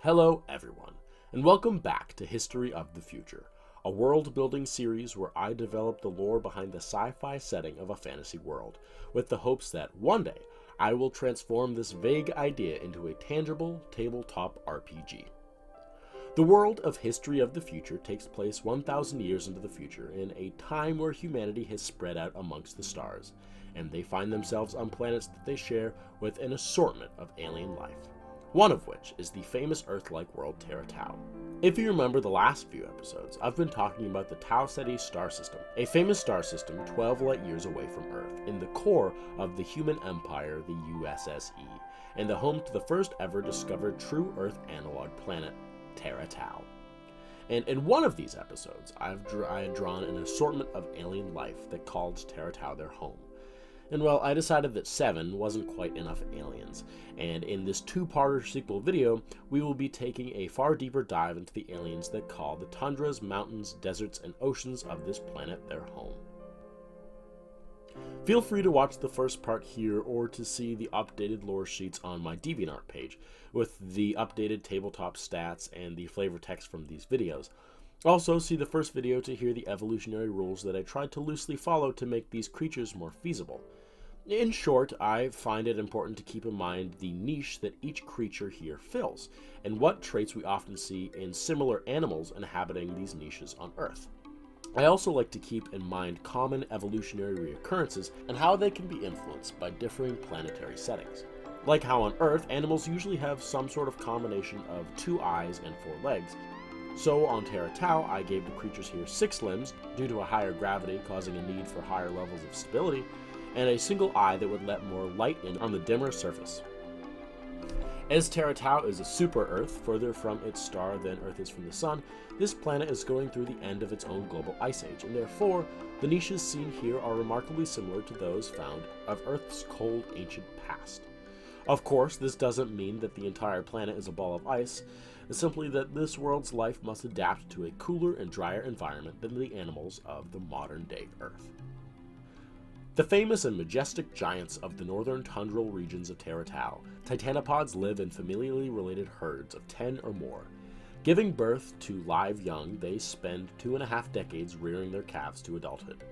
Hello everyone, and welcome back to History of the Future, a world-building series where I develop the lore behind the sci-fi setting of a fantasy world, with the hopes that one day I will transform this vague idea into a tangible tabletop RPG. The world of History of the Future takes place 1,000 years into the future, in a time where humanity has spread out amongst the stars, and they find themselves on planets that they share with an assortment of alien life. One of which is the famous Earth-like world Teratau. If you remember the last few episodes, I've been talking about the Tau Ceti star system, a famous star system 12 light years away from Earth, in the core of the human empire, the USSE, and the home to the first ever discovered true Earth analog planet, Teratau. And in one of these episodes, I had drawn an assortment of alien life that called Teratau their home. And well, I decided that 7 wasn't quite enough aliens, and in this two-parter sequel video, we will be taking a far deeper dive into the aliens that call the tundras, mountains, deserts, and oceans of this planet their home. Feel free to watch the first part here or to see the updated lore sheets on my DeviantArt page, with the updated tabletop stats and the flavor text from these videos. Also, see the first video to hear the evolutionary rules that I tried to loosely follow to make these creatures more feasible. In short, I find it important to keep in mind the niche that each creature here fills, and what traits we often see in similar animals inhabiting these niches on Earth. I also like to keep in mind common evolutionary reoccurrences and how they can be influenced by differing planetary settings. Like how on Earth, animals usually have some sort of combination of 2 eyes and 4 legs. So on Teratau, I gave the creatures here 6 limbs, due to a higher gravity causing a need for higher levels of stability, and a single eye that would let more light in on the dimmer surface. As Teratau is a super-Earth, further from its star than Earth is from the Sun, this planet is going through the end of its own global ice age, and therefore, the niches seen here are remarkably similar to those found of Earth's cold, ancient past. Of course, this doesn't mean that the entire planet is a ball of ice, simply that this world's life must adapt to a cooler and drier environment than the animals of the modern-day Earth. The famous and majestic giants of the northern tundral regions of Teratau, Titanopods live in familially related herds of 10 or more. Giving birth to live young, they spend 2.5 decades rearing their calves to adulthood.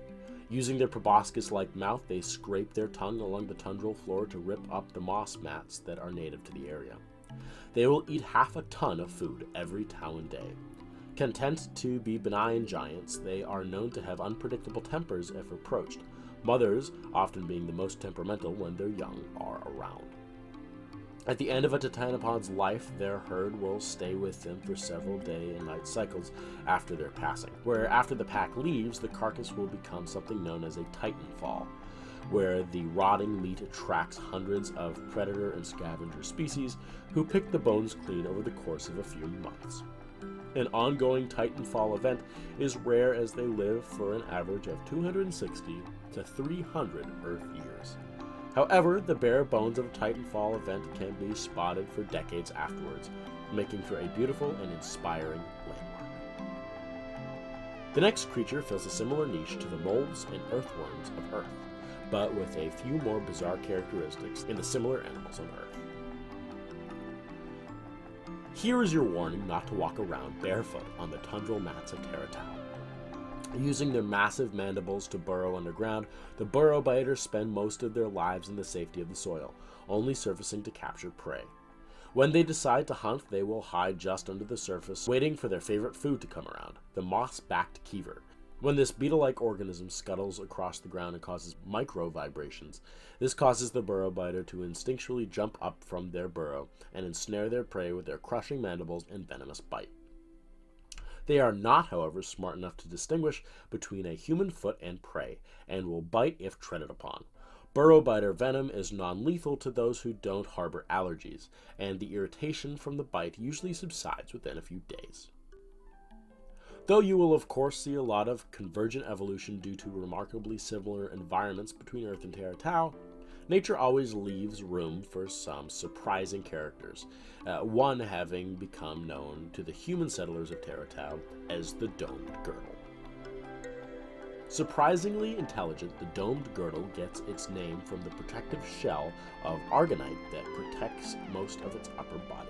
Using their proboscis-like mouth, they scrape their tongue along the tundral floor to rip up the moss mats that are native to the area. They will eat half a ton of food every Tauan day. Content to be benign giants, they are known to have unpredictable tempers if approached, mothers often being the most temperamental when their young are around. At the end of a Titanopod's life, their herd will stay with them for several day and night cycles after their passing, where after the pack leaves, the carcass will become something known as a Titanfall, where the rotting meat attracts hundreds of predator and scavenger species who pick the bones clean over the course of a few months. An ongoing Titanfall event is rare, as they live for an average of 260 to 300 Earth years. However, the bare bones of a Titanfall event can be spotted for decades afterwards, making for a beautiful and inspiring landmark. The next creature fills a similar niche to the moles and earthworms of Earth, but with a few more bizarre characteristics in the similar animals on Earth. Here is your warning not to walk around barefoot on the tundral mats of Teratau. Using their massive mandibles to burrow underground, the Burrow Biters spend most of their lives in the safety of the soil, only surfacing to capture prey. When they decide to hunt, they will hide just under the surface, waiting for their favorite food to come around, the moss-backed Kiver. When this beetle-like organism scuttles across the ground and causes micro-vibrations, this causes the Burrow Biter to instinctually jump up from their burrow and ensnare their prey with their crushing mandibles and venomous bite. They are not, however, smart enough to distinguish between a human foot and prey, and will bite if treaded upon. Burrow Biter venom is non-lethal to those who don't harbor allergies, and the irritation from the bite usually subsides within a few days. Though you will of course see a lot of convergent evolution due to remarkably similar environments between Earth and Teratau, nature always leaves room for some surprising characters, one having become known to the human settlers of Teratau as the Domed Gurdle. Surprisingly intelligent, the domed girdle gets its name from the protective shell of argonite that protects most of its upper body.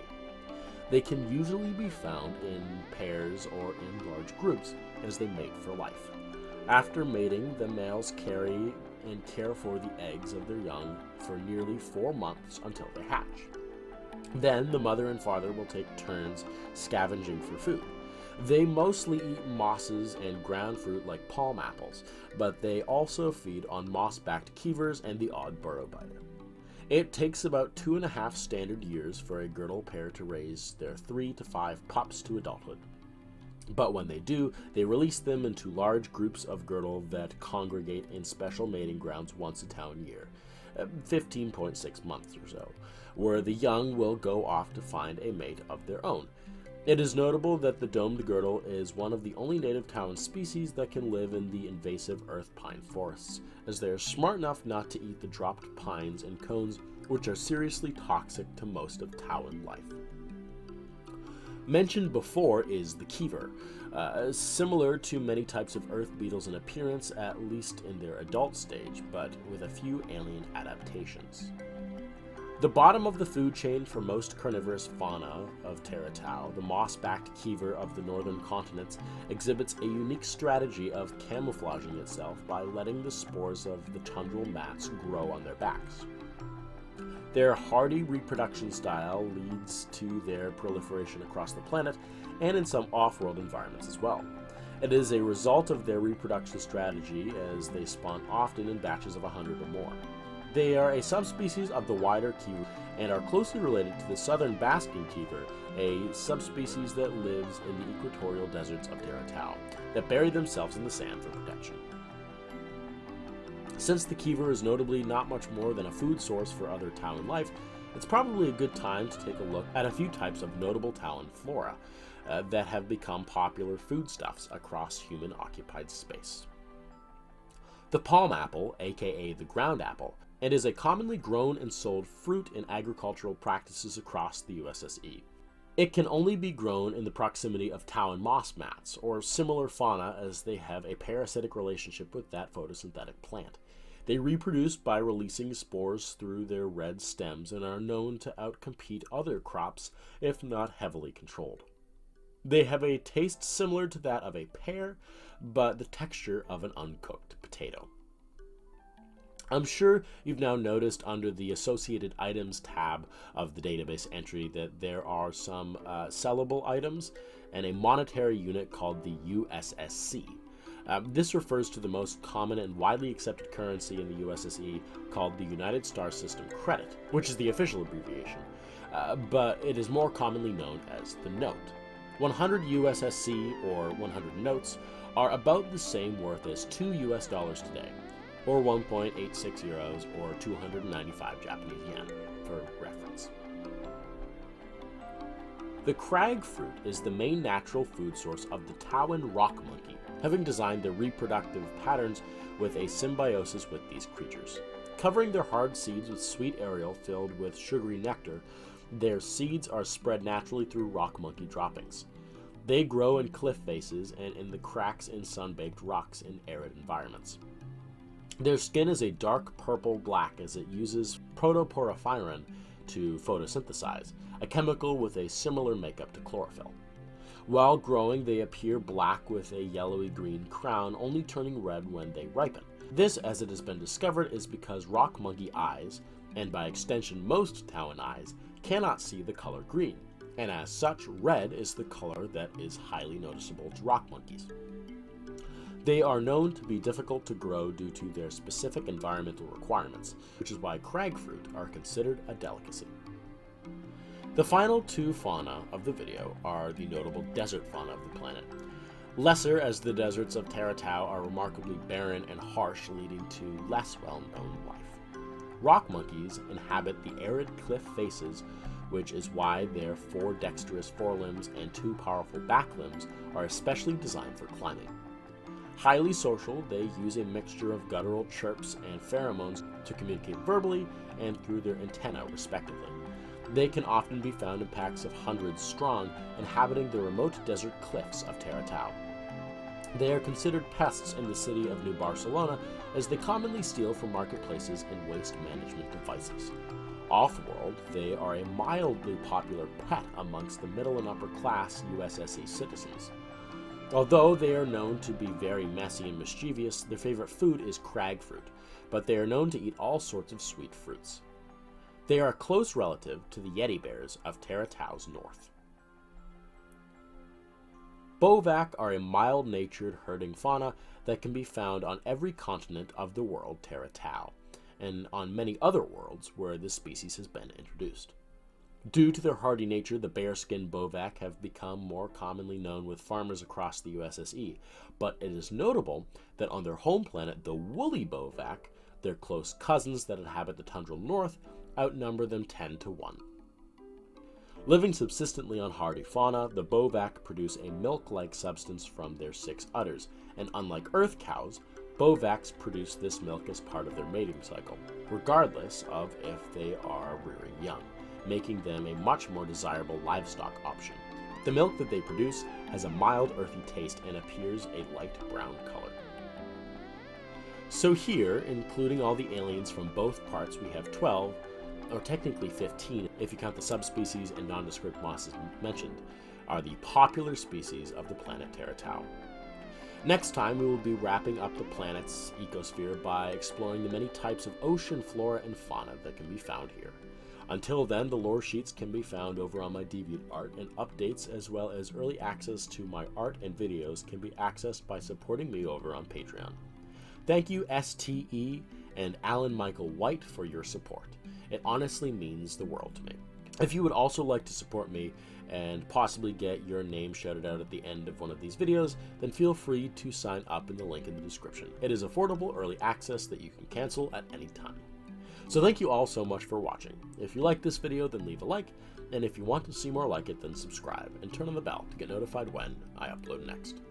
They can usually be found in pairs or in large groups as they mate for life. After mating, the males carry and care for the eggs of their young for nearly 4 months until they hatch. Then the mother and father will take turns scavenging for food. They mostly eat mosses and ground fruit like palmapples, but they also feed on moss-backed Kivers and the odd Burrow Biter. It takes about 2.5 standard years for a Gurdle pair to raise their 3 to 5 pups to adulthood. But when they do, they release them into large groups of Gurdle that congregate in special mating grounds once a Tauan year, 15.6 months or so, where the young will go off to find a mate of their own. It is notable that the domed Gurdle is one of the only native Tauan species that can live in the invasive earth pine forests, as they are smart enough not to eat the dropped pines and cones, which are seriously toxic to most of Tauan life. Mentioned before is the Kiver, similar to many types of earth beetles in appearance, at least in their adult stage, but with a few alien adaptations. The bottom of the food chain for most carnivorous fauna of Teratau, the moss-backed Kiver of the northern continents, exhibits a unique strategy of camouflaging itself by letting the spores of the tundral mats grow on their backs. Their hardy reproduction style leads to their proliferation across the planet and in some off-world environments as well. It is a result of their reproduction strategy, as they spawn often in batches of 100 or more. They are a subspecies of the wider Kiver and are closely related to the southern basking Kiver, a subspecies that lives in the equatorial deserts of Teratau, that bury themselves in the sand for protection. Since the Kiver is notably not much more than a food source for other Tauan life, it's probably a good time to take a look at a few types of notable Tauan flora that have become popular foodstuffs across human-occupied space. The palmapple, aka the ground apple, and is a commonly grown and sold fruit in agricultural practices across the USSE. It can only be grown in the proximity of Tauan moss mats, or similar fauna, as they have a parasitic relationship with that photosynthetic plant. They reproduce by releasing spores through their red stems and are known to outcompete other crops if not heavily controlled. They have a taste similar to that of a pear, but the texture of an uncooked potato. I'm sure you've now noticed under the Associated Items tab of the database entry that there are some sellable items and a monetary unit called the USSC. This refers to the most common and widely accepted currency in the USSE called the United Star System Credit, which is the official abbreviation, but it is more commonly known as the note. 100 USSC, or 100 notes, are about the same worth as $2 today, or 1.86 euros, or 295 Japanese yen, for reference. The cragfruit is the main natural food source of the Tauan rock monkey, having designed their reproductive patterns with a symbiosis with these creatures. Covering their hard seeds with sweet aerial filled with sugary nectar, their seeds are spread naturally through rock monkey droppings. They grow in cliff faces and in the cracks in sun-baked rocks in arid environments. Their skin is a dark purple-black as it uses protoporphyrin to photosynthesize, a chemical with a similar makeup to chlorophyll. While growing, they appear black with a yellowy-green crown, only turning red when they ripen. This, as it has been discovered, is because rock monkey eyes, and by extension most Tauan eyes, cannot see the color green, and as such, red is the color that is highly noticeable to rock monkeys. They are known to be difficult to grow due to their specific environmental requirements, which is why cragfruit are considered a delicacy. The final two fauna of the video are the notable desert fauna of the planet. Lesser, as the deserts of Teratau are remarkably barren and harsh, leading to less well-known life. Rock monkeys inhabit the arid cliff faces, which is why their 4 dexterous forelimbs and 2 powerful back limbs are especially designed for climbing. Highly social, they use a mixture of guttural chirps and pheromones to communicate verbally and through their antennae, respectively. They can often be found in packs of hundreds strong, inhabiting the remote desert cliffs of Teratau. They are considered pests in the city of New Barcelona, as they commonly steal from marketplaces and waste management devices. Off-world, they are a mildly popular pet amongst the middle and upper class USSE citizens. Although they are known to be very messy and mischievous, their favorite food is cragfruit, but they are known to eat all sorts of sweet fruits. They are a close relative to the yeti bears of Teratau's north. Bovac are a mild-natured herding fauna that can be found on every continent of the world Teratau, and on many other worlds where this species has been introduced. Due to their hardy nature, the bearskin Bovac have become more commonly known with farmers across the USSE, but it is notable that on their home planet, the woolly Bovac, their close cousins that inhabit the tundral north, outnumber them 10 to 1. Living subsistently on hardy fauna, the Bovac produce a milk-like substance from their 6 udders, and unlike earth cows, Bovacs produce this milk as part of their mating cycle, regardless of if they are rearing young, making them a much more desirable livestock option. The milk that they produce has a mild earthy taste and appears a light brown color. So here, including all the aliens from both parts, we have 12, or technically 15 if you count the subspecies and nondescript mosses mentioned, are the popular species of the planet Teratau. Next time, we will be wrapping up the planet's ecosphere by exploring the many types of ocean flora and fauna that can be found here. Until then, the lore sheets can be found over on my DeviantArt, and updates as well as early access to my art and videos can be accessed by supporting me over on Patreon. Thank you STE and Alan Michael White for your support. It honestly means the world to me. If you would also like to support me and possibly get your name shouted out at the end of one of these videos, then feel free to sign up in the link in the description. It is affordable early access that you can cancel at any time. So thank you all so much for watching. If you like this video, then leave a like, and if you want to see more like it, then subscribe and turn on the bell to get notified when I upload next.